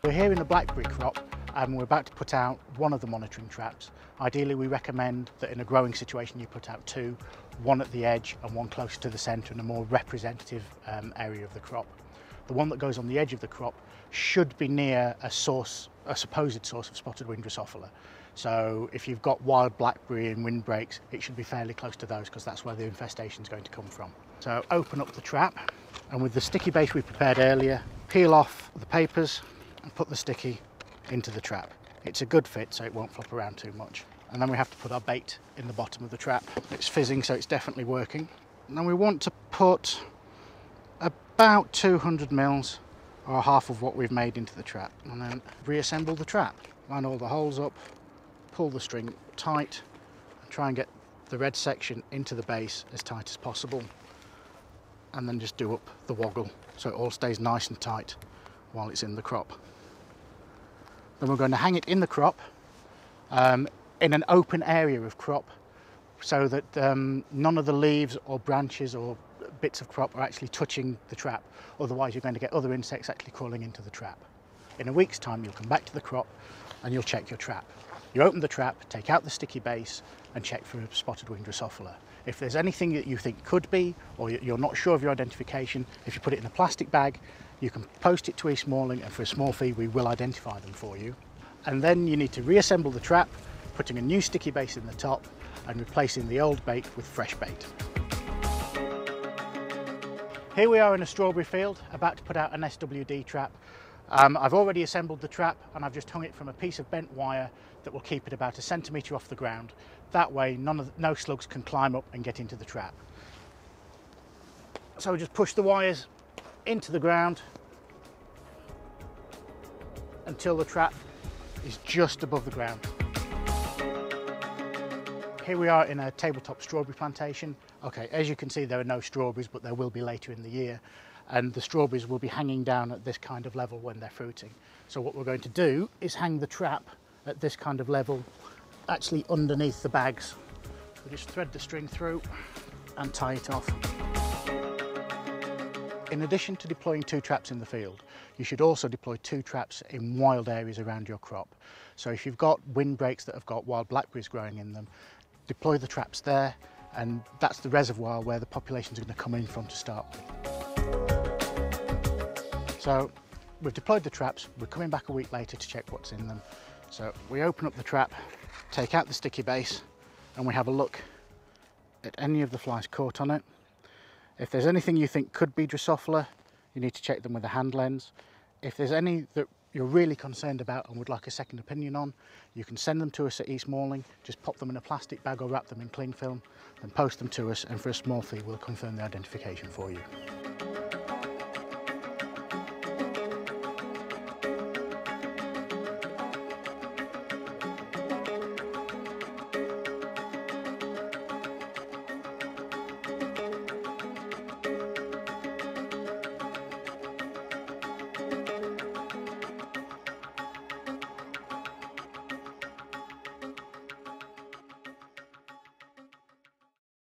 We're here in the blackberry crop and we're about to put out one of the monitoring traps. Ideally we recommend that in a growing situation you put out two, one at the edge and one closer to the centre in a more representative area of the crop. The one that goes on the edge of the crop should be near a supposed source of spotted wing Drosophila. So if you've got wild blackberry and windbreaks, it should be fairly close to those because that's where the infestation is going to come from. So open up the trap and with the sticky base we prepared earlier, peel off the papers and put the sticky into the trap. It's a good fit so it won't flop around too much. And then we have to put our bait in the bottom of the trap. It's fizzing so it's definitely working. And then we want to put about 200 mils or half of what we've made into the trap and then reassemble the trap. Line all the holes up, pull the string tight and try and get the red section into the base as tight as possible and then just do up the woggle so it all stays nice and tight while it's in the crop. Then we're going to hang it in the crop in an open area of crop so that none of the leaves or branches or bits of crop are actually touching the trap, otherwise you're going to get other insects actually crawling into the trap. In a week's time you'll come back to the crop and you'll check your trap. You open the trap, take out the sticky base and check for spotted wing Drosophila. If there's anything that you think could be or you're not sure of your identification, if you put it in a plastic bag you can post it to East Malling and for a small fee we will identify them for you. And then you need to reassemble the trap, putting a new sticky base in the top and replacing the old bait with fresh bait. Here we are in a strawberry field about to put out an SWD trap. I've already assembled the trap and I've just hung it from a piece of bent wire that will keep it about a centimetre off the ground. That way no slugs can climb up and get into the trap. So we just push the wires into the ground until the trap is just above the ground. Here we are in a tabletop strawberry plantation. Okay, as you can see there are no strawberries, but there will be later in the year, and the strawberries will be hanging down at this kind of level when they're fruiting. So what we're going to do is hang the trap at this kind of level, actually underneath the bags. We just thread the string through and tie it off. In addition to deploying two traps in the field, you should also deploy two traps in wild areas around your crop. So if you've got windbreaks that have got wild blackberries growing in them, deploy the traps there, and that's the reservoir where the populations are going to come in from to start with. So we've deployed the traps, we're coming back a week later to check what's in them. So we open up the trap, take out the sticky base, and we have a look at any of the flies caught on it. If there's anything you think could be Drosophila, you need to check them with a hand lens. If there's any that you're really concerned about and would like a second opinion on, you can send them to us at East Malling, just pop them in a plastic bag or wrap them in cling film and post them to us, and for a small fee we'll confirm the identification for you.